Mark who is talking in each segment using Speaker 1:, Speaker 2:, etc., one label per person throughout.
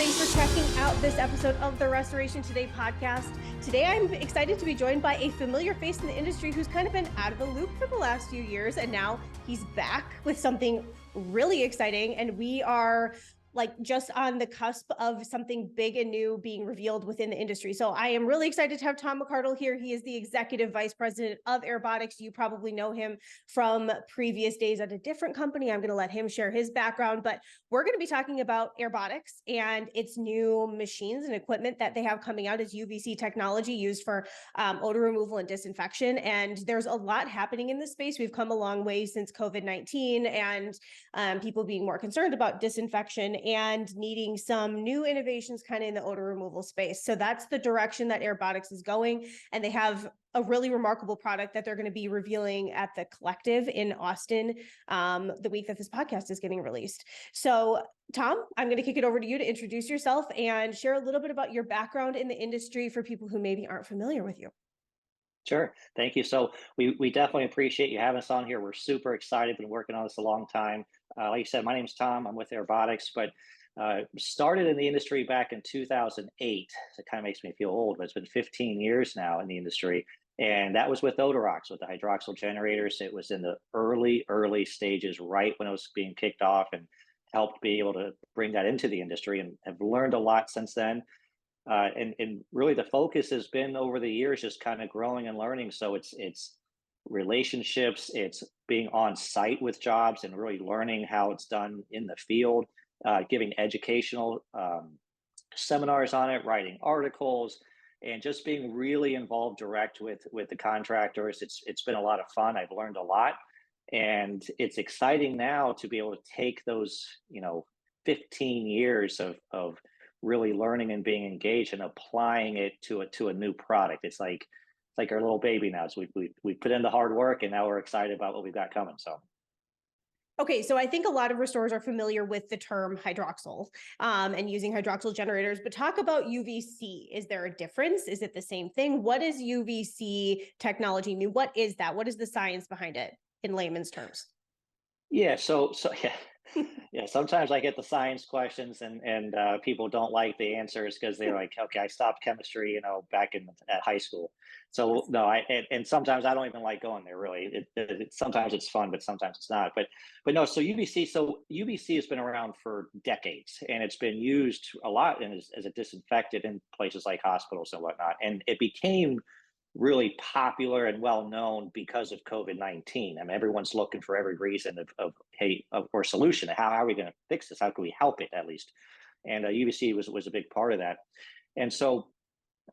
Speaker 1: Thanks for checking out this episode of the Restoration Today podcast. Today, I'm excited to be joined by a familiar face in the industry who's kind of been out of the loop for the last few years, and now he's back with something really exciting. And we are just on the cusp of something big and new being revealed within the industry. So I am really excited to have Tom McArdle here. He is the Executive Vice President of Airbotics. You probably know him from previous days at a different company. I'm going to let him share his background, but we're going to be talking about Airbotics and its new machines and equipment that they have coming out as UVC technology used for odor removal and disinfection. And there's a lot happening in this space. We've come a long way since COVID-19 and people being more concerned about disinfection and needing some new innovations kind of in the odor removal space. So that's the direction that Airbotics is going. And they have a really remarkable product that they're going to be revealing at the Collective in Austin the week that this podcast is getting released. So Tom, I'm going to kick it over to you to introduce yourself and share a little bit about your background in the industry for people who maybe aren't familiar with you.
Speaker 2: Sure. Thank you. So we definitely appreciate you having us on here. We're super excited. Been working on this a long time. Like you said, my name's Tom. I'm with Airbotics, but started in the industry back in 2008. So it kind of makes me feel old, but it's been 15 years now in the industry. And that was with Odor with the hydroxyl generators. It was in the early stages, right when it was being kicked off, and helped be able to bring that into the industry, and have learned a lot since then. And really the focus has been over the years just kind of growing and learning. So it's relationships, it's being on site with jobs and really learning how it's done in the field, giving educational seminars on it, writing articles, and just being really involved direct with the contractors. It's been a lot of fun. I've learned a lot, and it's exciting now to be able to take those 15 years of really learning and being engaged and applying it to a new product. It's like our little baby now. So we put in the hard work, and now we're excited about what we've got coming. So.
Speaker 1: Okay, so I think a lot of restorers are familiar with the term hydroxyl and using hydroxyl generators, but talk about UVC. Is there a difference? Is it the same thing? What is UVC technology mean? What is that? What is the science behind it in layman's terms?
Speaker 2: Yeah, so yeah. Yeah, sometimes I get the science questions, and people don't like the answers because they're like, okay, I stopped chemistry, back at high school. So no, and sometimes I don't even like going there. Really, sometimes it's fun, but sometimes it's not. But no, so UVC has been around for decades, and it's been used a lot as a disinfectant in places like hospitals and whatnot. And it became really popular and well known because of COVID-19. I mean, everyone's looking for every reason or solution. How are we going to fix this? How can we help it at least? And UVC was a big part of that. And so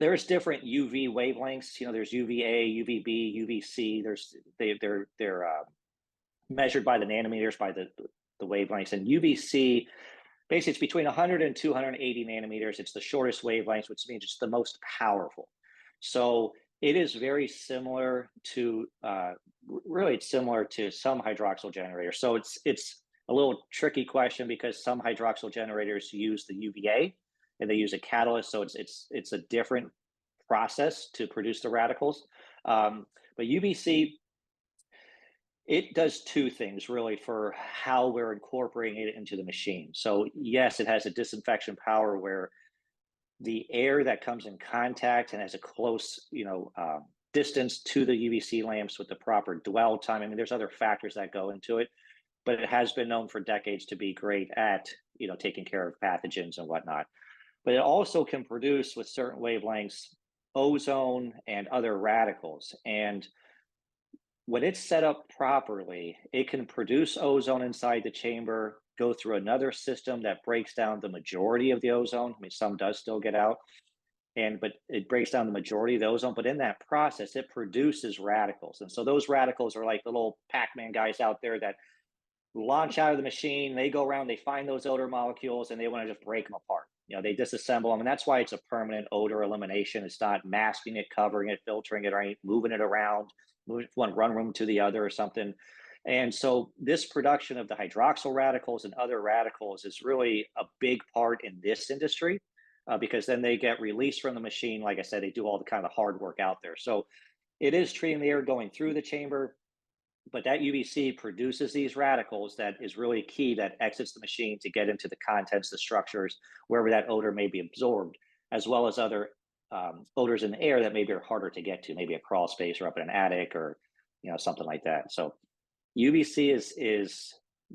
Speaker 2: there's different UV wavelengths. There's UVA, UVB, UVC. They're measured by the nanometers, by the wavelengths. And UVC, basically, it's between 100 and 280 nanometers. It's the shortest wavelengths, which means it's the most powerful. So it is very similar to, it's similar to some hydroxyl generators. So it's a little tricky question because some hydroxyl generators use the UVA and they use a catalyst. So it's a different process to produce the radicals. But UVC, it does two things really for how we're incorporating it into the machine. So yes, it has a disinfection power where the air that comes in contact and has a close, distance to the UVC lamps with the proper dwell time. I mean, there's other factors that go into it, but it has been known for decades to be great at, taking care of pathogens and whatnot. But it also can produce with certain wavelengths ozone and other radicals. And when it's set up properly, it can produce ozone inside the chamber, go through another system that breaks down the majority of the ozone. I mean, some does still get out, but it breaks down the majority of the ozone. But in that process, it produces radicals. And so those radicals are like the little Pac-Man guys out there that launch out of the machine. They go around, they find those odor molecules, and they want to just break them apart. They disassemble them. And that's why it's a permanent odor elimination. It's not masking it, covering it, filtering it, or moving it around, moving from one room to the other or something. And so this production of the hydroxyl radicals and other radicals is really a big part in this industry because then they get released from the machine. Like I said, they do all the kind of hard work out there. So it is treating the air going through the chamber, but that UVC produces these radicals that is really key, that exits the machine to get into the contents, the structures, wherever that odor may be absorbed, as well as other odors in the air that maybe are harder to get to, maybe a crawl space or up in an attic or something like that. So UVC is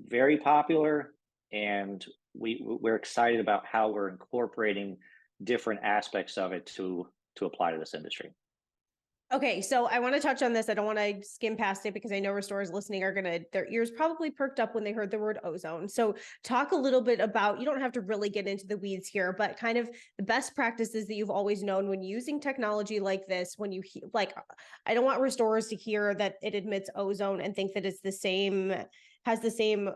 Speaker 2: very popular, and we're excited about how we're incorporating different aspects of it to apply to this industry.
Speaker 1: Okay, so I want to touch on this. I don't want to skim past it because I know restorers listening are their ears probably perked up when they heard the word ozone. So talk a little bit about, you don't have to really get into the weeds here, but kind of the best practices that you've always known when using technology like this, when you I don't want restorers to hear that it emits ozone and think that it's the same, has the same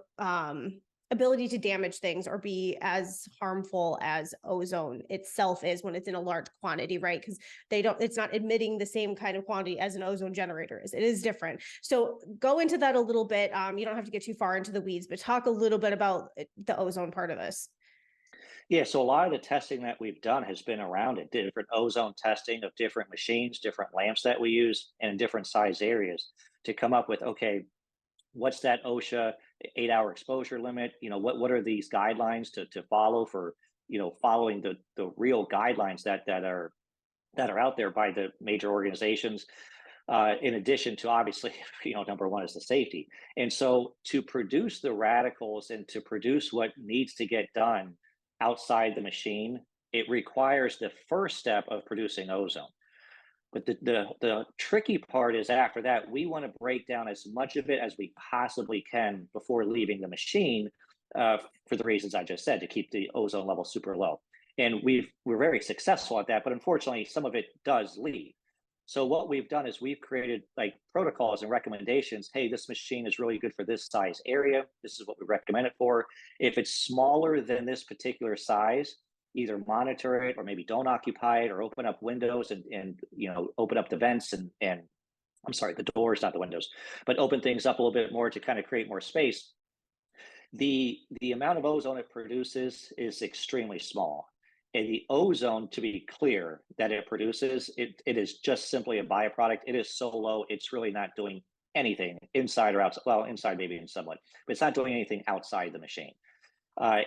Speaker 1: ability to damage things or be as harmful as ozone itself is when it's in a large quantity, right? Because it's not emitting the same kind of quantity as an ozone generator is. It is different. So go into that a little bit. You don't have to get too far into the weeds, but talk a little bit about the ozone part of this.
Speaker 2: Yeah, so a lot of the testing that we've done has been around it, different ozone testing of different machines, different lamps that we use, and in different size areas to come up with, okay, what's that OSHA 8-hour exposure limit? What are these guidelines to follow for, following the real guidelines that are out there by the major organizations. In addition to, obviously, number one is the safety. And so to produce the radicals and to produce what needs to get done outside the machine, it requires the first step of producing ozone. But the tricky part is, after that, we want to break down as much of it as we possibly can before leaving the machine, for the reasons I just said, to keep the ozone level super low. And we're very successful at that, but unfortunately, some of it does leave. So what we've done is we've created like protocols and recommendations. Hey, this machine is really good for this size area. This is what we recommend it for. If it's smaller than this particular size, either monitor it or maybe don't occupy it, or open up windows and open up the vents and I'm sorry, the doors, not the windows, but open things up a little bit more to kind of create more space. The amount of ozone it produces is extremely small. And the ozone, to be clear, that it produces, it is just simply a byproduct. It is so low, it's really not doing anything inside or outside. Well, inside maybe in somewhat, but it's not doing anything outside the machine.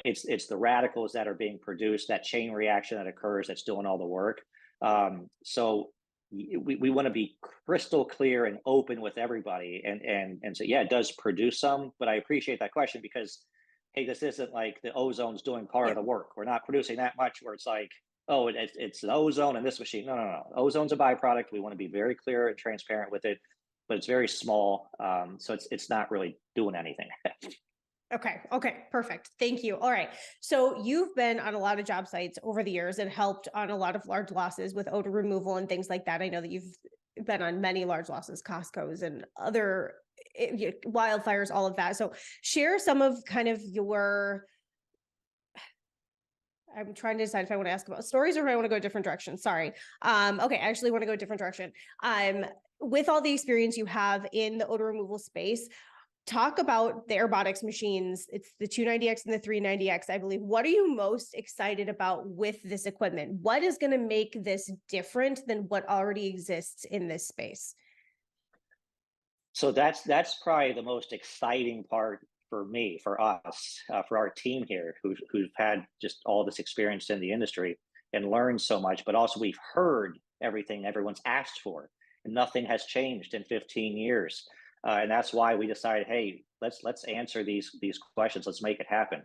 Speaker 2: It's the radicals that are being produced, that chain reaction that occurs, that's doing all the work. So we want to be crystal clear and open with everybody, and so yeah, it does produce some, but I appreciate that question because, hey, this isn't like the ozone's doing part
Speaker 1: Yeah.
Speaker 2: of the work. We're not producing that much where it's like, oh, it's the ozone in this machine. No, no, no. Ozone's a byproduct. We want to be very clear and transparent with it, but it's very small, so it's not really doing anything.
Speaker 1: Okay. Okay. Perfect. Thank you. All right. So you've been on a lot of job sites over the years and helped on a lot of large losses with odor removal and things like that. I know that you've been on many large losses, Costco's and other wildfires, all of that. So share some of kind of your, I'm trying to decide if I want to ask about stories or if I want to go a different direction. Sorry. Okay. I actually want to go a different direction. With all the experience you have in the odor removal space, talk about the Airbotics machines. It's the 290X and the 390X, I believe. What are you most excited about with this equipment? What is going to make this different than what already exists in this space?
Speaker 2: So that's probably the most exciting part for me, for us, for our team here, who've had just all this experience in the industry and learned so much. But also, we've heard everything everyone's asked for, and nothing has changed in 15 years. And that's why we decided, hey, let's answer these questions. Let's make it happen.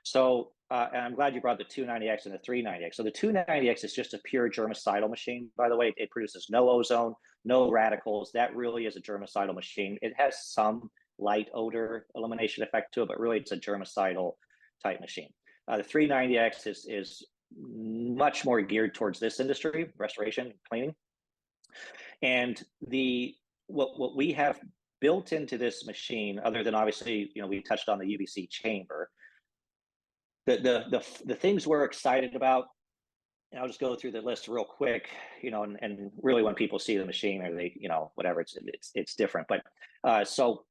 Speaker 2: So, and I'm glad you brought the 290X and the 390X. So the 290X is just a pure germicidal machine. By the way, it produces no ozone, no radicals. That really is a germicidal machine. It has some light odor elimination effect to it, but really it's a germicidal type machine. The 390X is much more geared towards this industry, restoration, cleaning. And what we have built into this machine, other than obviously, we touched on the UVC chamber, the things we're excited about, and I'll just go through the list real quick, and really when people see the machine or they, whatever, it's different. But so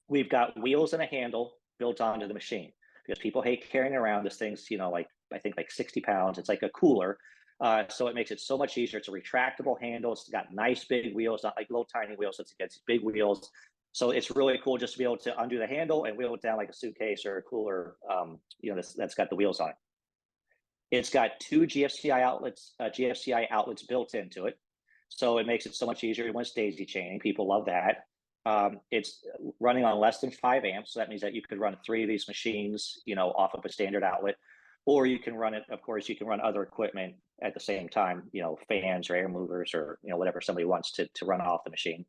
Speaker 2: we've got wheels and a handle built onto the machine because people hate carrying around this thing's, like I think like 60 pounds. It's like a cooler. So it makes it so much easier. It's a retractable handle. It's got nice big wheels, not like little tiny wheels. It's got big wheels. So it's really cool just to be able to undo the handle and wheel it down like a suitcase or a cooler, that's got the wheels on it. It's got two GFCI outlets built into it, so it makes it so much easier when it's daisy chaining. People love that. It's running on less than 5 amps, so that means that you could run three of these machines, off of a standard outlet, or you can run it. Of course, you can run other equipment at the same time, fans or air movers or whatever somebody wants to run off the machine.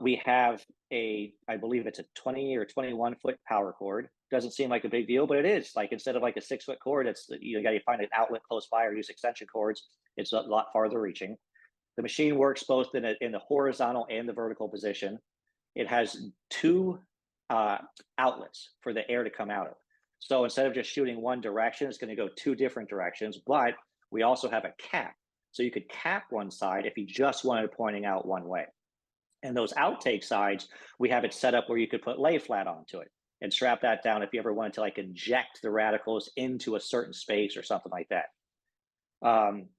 Speaker 2: We have I believe it's a 20 or 21-foot power cord. Doesn't seem like a big deal, but it is. Like instead of like a 6-foot cord, you got to find an outlet close by or use extension cords. It's a lot farther reaching. The machine works both in the horizontal and the vertical position. It has two outlets for the air to come out of. So instead of just shooting one direction, it's going to go two different directions. But we also have a cap, so you could cap one side if you just wanted it pointing out one way. And those outtake sides, we have it set up where you could put lay flat onto it and strap that down if you ever wanted to like inject the radicals into a certain space or something like that.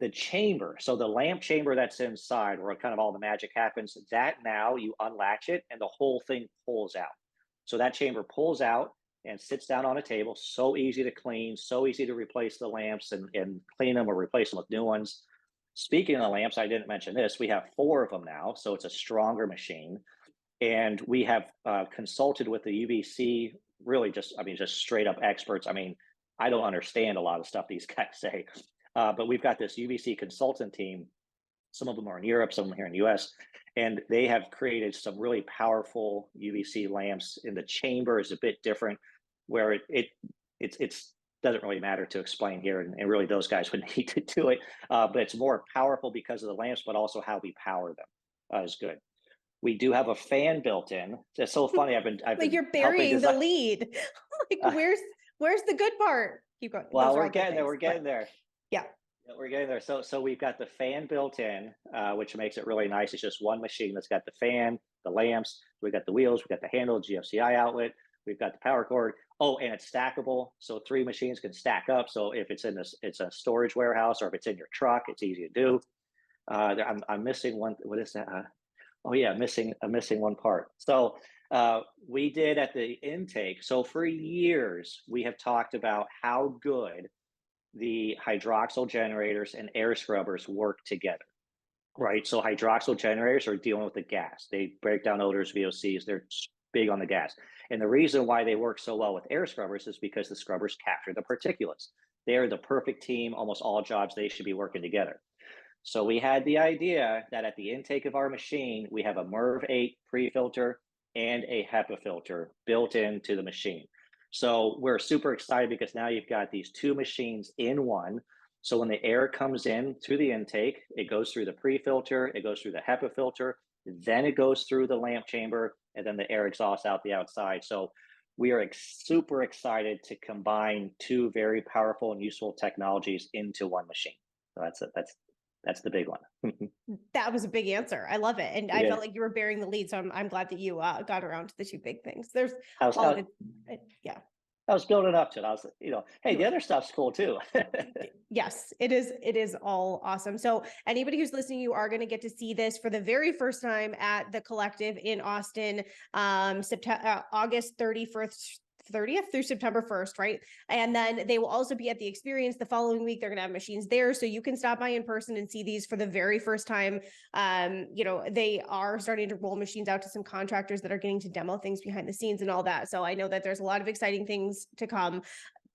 Speaker 2: The chamber, so the lamp chamber that's inside where kind of all the magic happens, that now you unlatch it and the whole thing pulls out. So that chamber pulls out and sits down on a table. So easy to clean, so easy to replace the lamps and clean them or replace them with new ones. Speaking of the lamps, I didn't mention this. We have 4 of them now, so it's a stronger machine. And we have consulted with the UVC, really just straight up experts. I mean, I don't understand a lot of stuff these guys say, but we've got this UVC consultant team. Some of them are in Europe, some of them here in the US, and they have created some really powerful UVC lamps. And the chamber is a bit different, where it's doesn't really matter to explain here, and really those guys would need to do it. But it's more powerful because of the lamps, but also how we power them is good. We do have a fan built in. It's so funny. I've been
Speaker 1: like you're burying the lead. Like where's the good part? Keep going.
Speaker 2: Well, we're getting there. We're getting there.
Speaker 1: Yeah.
Speaker 2: We're getting there. So we've got the fan built in, which makes it really nice. It's just one machine that's got the fan, the lamps. We got the wheels. We got the handle, GFCI outlet. We've got the power cord. Oh, and it's stackable. So 3 machines can stack up. So if it's it's a storage warehouse, or if it's in your truck, it's easy to do. I'm missing one. What is that? Oh yeah, missing one part. So we did at the intake. So for years, we have talked about how good the hydroxyl generators and air scrubbers work together, right? So hydroxyl generators are dealing with the gas. They break down odors, VOCs. They're big on the gas. And the reason why they work so well with air scrubbers is because the scrubbers capture the particulates. They are the perfect team. Almost all jobs, they should be working together. So we had the idea that at the intake of our machine, we have a MERV 8 pre-filter and a HEPA filter built into the machine. So we're super excited because now you've got these 2 machines in one. So when the air comes in through the intake, it goes through the pre-filter, it goes through the HEPA filter, then it goes through the lamp chamber, and then the air exhausts out the outside. So we are super excited to combine 2 very powerful and useful technologies into one machine. So that's the big one.
Speaker 1: That was a big answer. I love it. And I felt like you were bearing the lead. So I'm glad that you got around to the 2 big things. There's yeah.
Speaker 2: I was building up to it. I was, hey, the other stuff's cool too.
Speaker 1: Yes, it is. It is all awesome. So anybody who's listening, you are going to get to see this for the very first time at the Collective in Austin, August 30th through September 1st, right? And then they will also be at the experience the following week. They're going to have machines there, so you can stop by in person and see these for the very first time. They are starting to roll machines out to some contractors that are getting to demo things behind the scenes and all that. So I know that there's a lot of exciting things to come.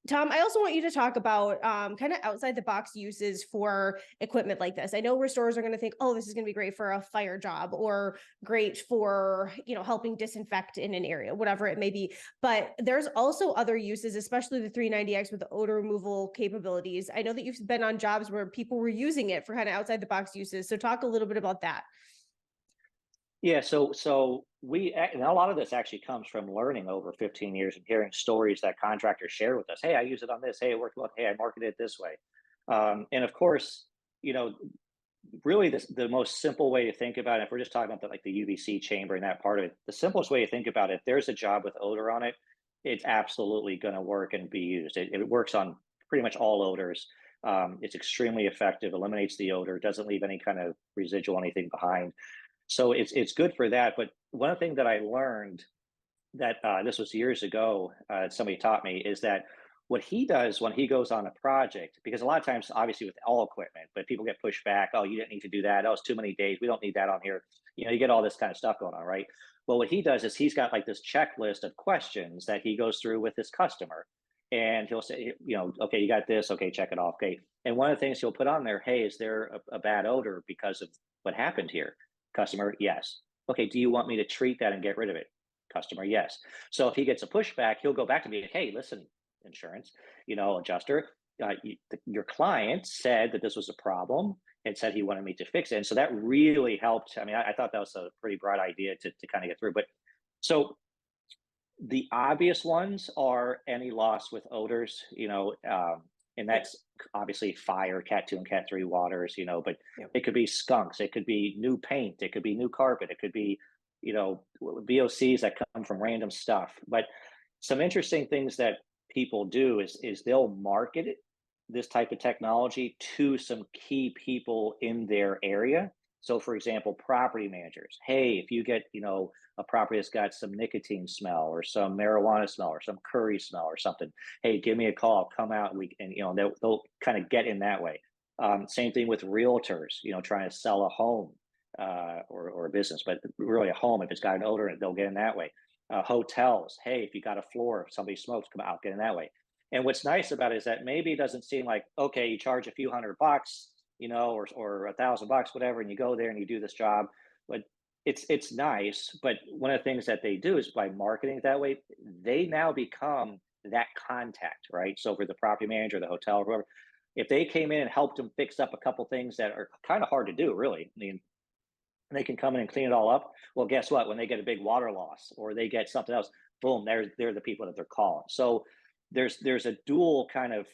Speaker 1: Tom, I also want you to talk about kind of outside the box uses for equipment like this. I know restorers are going to think, oh, this is going to be great for a fire job or great for, helping disinfect in an area, whatever it may be. But there's also other uses, especially the 390X with the odor removal capabilities. I know that you've been on jobs where people were using it for kind of outside the box uses. So talk a little bit about that.
Speaker 2: Yeah, so and a lot of this actually comes from learning over 15 years and hearing stories that contractors share with us. Hey, I use it on this. Hey, it worked well. Hey, I marketed it this way. And of course, really the most simple way to think about it, if we're just talking about the UVC chamber and that part of it, the simplest way to think about it, if there's a job with odor on it, it's absolutely going to work and be used. It works on pretty much all odors. It's extremely effective, eliminates the odor, doesn't leave any kind of residual anything behind. So it's good for that. But one of the things that I learned that this was years ago, somebody taught me is that what he does when he goes on a project, because a lot of times, obviously, with all equipment, but people get pushed back. Oh, you didn't need to do that. Oh, it's too many days. We don't need that on here. You get all this kind of stuff going on, right? Well, what he does is he's got like this checklist of questions that he goes through with his customer. And he'll say, okay, you got this. Okay, check it off. Okay. And one of the things he'll put on there, hey, is there a bad odor because of what happened here? Customer, yes. Okay, do you want me to treat that and get rid of it? Customer, yes. So if he gets a pushback, he'll go back to me, hey, listen, insurance, adjuster, your client said that this was a problem and said he wanted me to fix it. And so that really helped. I mean, I thought that was a pretty broad idea to kind of get through. But so the obvious ones are any loss with odors, and
Speaker 1: Yep.
Speaker 2: that's obviously fire, cat 2 and cat 3 waters, but
Speaker 1: Yep.
Speaker 2: it could be skunks, it could be new paint, it could be new carpet, it could be, VOCs that come from random stuff. But some interesting things that people do is they'll market this type of technology to some key people in their area. So, for example, property managers. Hey, if you get a property that's got some nicotine smell or some marijuana smell or some curry smell or something, hey, give me a call. Come out and they'll kind of get in that way. Same thing with realtors. Trying to sell a home or a business, but really a home. If it's got an odor, they'll get in that way. Hotels. Hey, if you got a floor, if somebody smokes, come out, get in that way. And what's nice about it is that maybe it doesn't seem like, okay, you charge a few $100, or $1,000, whatever, and you go there and you do this job. But it's nice. But one of the things that they do is by marketing it that way, they now become that contact, right? So for the property manager, the hotel, or whoever, if they came in and helped them fix up a couple things that are kind of hard to do, really. I mean, they can come in and clean it all up. Well, guess what? When they get a big water loss or they get something else, boom, they're the people that they're calling. So there's a dual kind of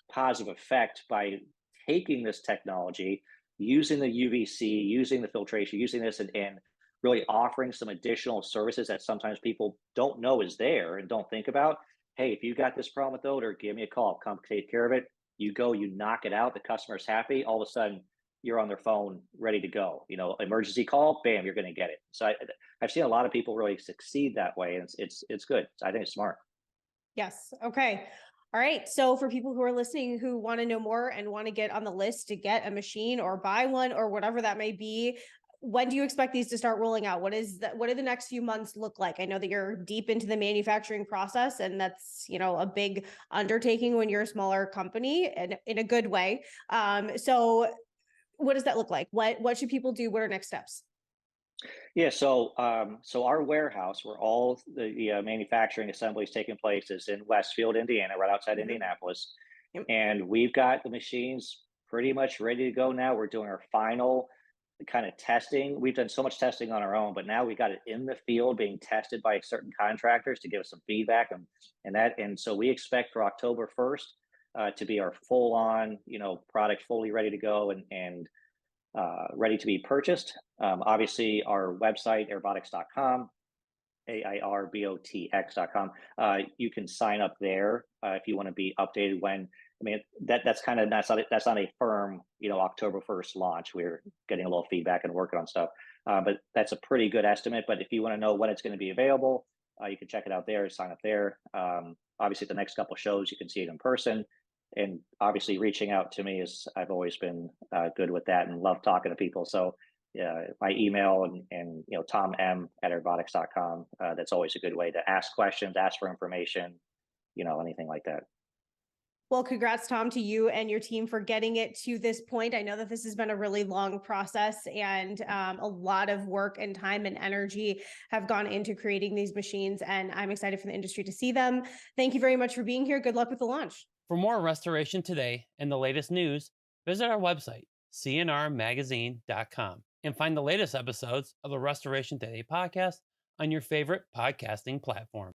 Speaker 2: positive effect by taking this technology, using the UVC, using the filtration, using this, and really offering some additional services that sometimes people don't know is there and don't think about. Hey, if you got this problem with odor, give me a call. Come take care of it. You go, you knock it out. The customer's happy. All of a sudden, you're on their phone, ready to go. Emergency call, bam, you're going to get it. So I've seen a lot of people really succeed that way, and it's good. I think it's smart.
Speaker 1: Yes. Okay. All right. So for people who are listening who want to know more and want to get on the list to get a machine or buy one or whatever that may be, when do you expect these to start rolling out? What do the next few months look like? I know that you're deep into the manufacturing process, and that's, a big undertaking when you're a smaller company, and in a good way. So what does that look like? What should people do? What are next steps?
Speaker 2: Yeah, so our warehouse where all the manufacturing assembly is taking place is in Westfield, Indiana, right outside
Speaker 1: Mhm.
Speaker 2: Indianapolis,
Speaker 1: Yep.
Speaker 2: and we've got the machines pretty much ready to go now. We're doing our final kind of testing. We've done so much testing on our own, but now we got it in the field being tested by certain contractors to give us some feedback and so we expect for October 1st to be our full on product fully ready to go and ready to be purchased. Obviously, our website, airbotics.com, AIRBOTX.com. You can sign up there if you want to be updated when. I mean, that's not a firm, October 1st launch. We're getting a little feedback and working on stuff, but that's a pretty good estimate. But if you want to know when it's going to be available, you can check it out there. Sign up there. Obviously, the next couple shows you can see it in person, and obviously reaching out to me is I've always been good with that and love talking to people. So yeah, my email and Tom M at airbotics.com. That's always a good way to ask questions, ask for information, anything like that.
Speaker 1: Well, congrats, Tom, to you and your team for getting it to this point. I know that this has been a really long process, and a lot of work and time and energy have gone into creating these machines, and I'm excited for the industry to see them. Thank you very much for being here. Good luck with the launch.
Speaker 3: For more restoration today and the latest news, visit our website, cnrmagazine.com, and find the latest episodes of the Restoration Today podcast on your favorite podcasting platform.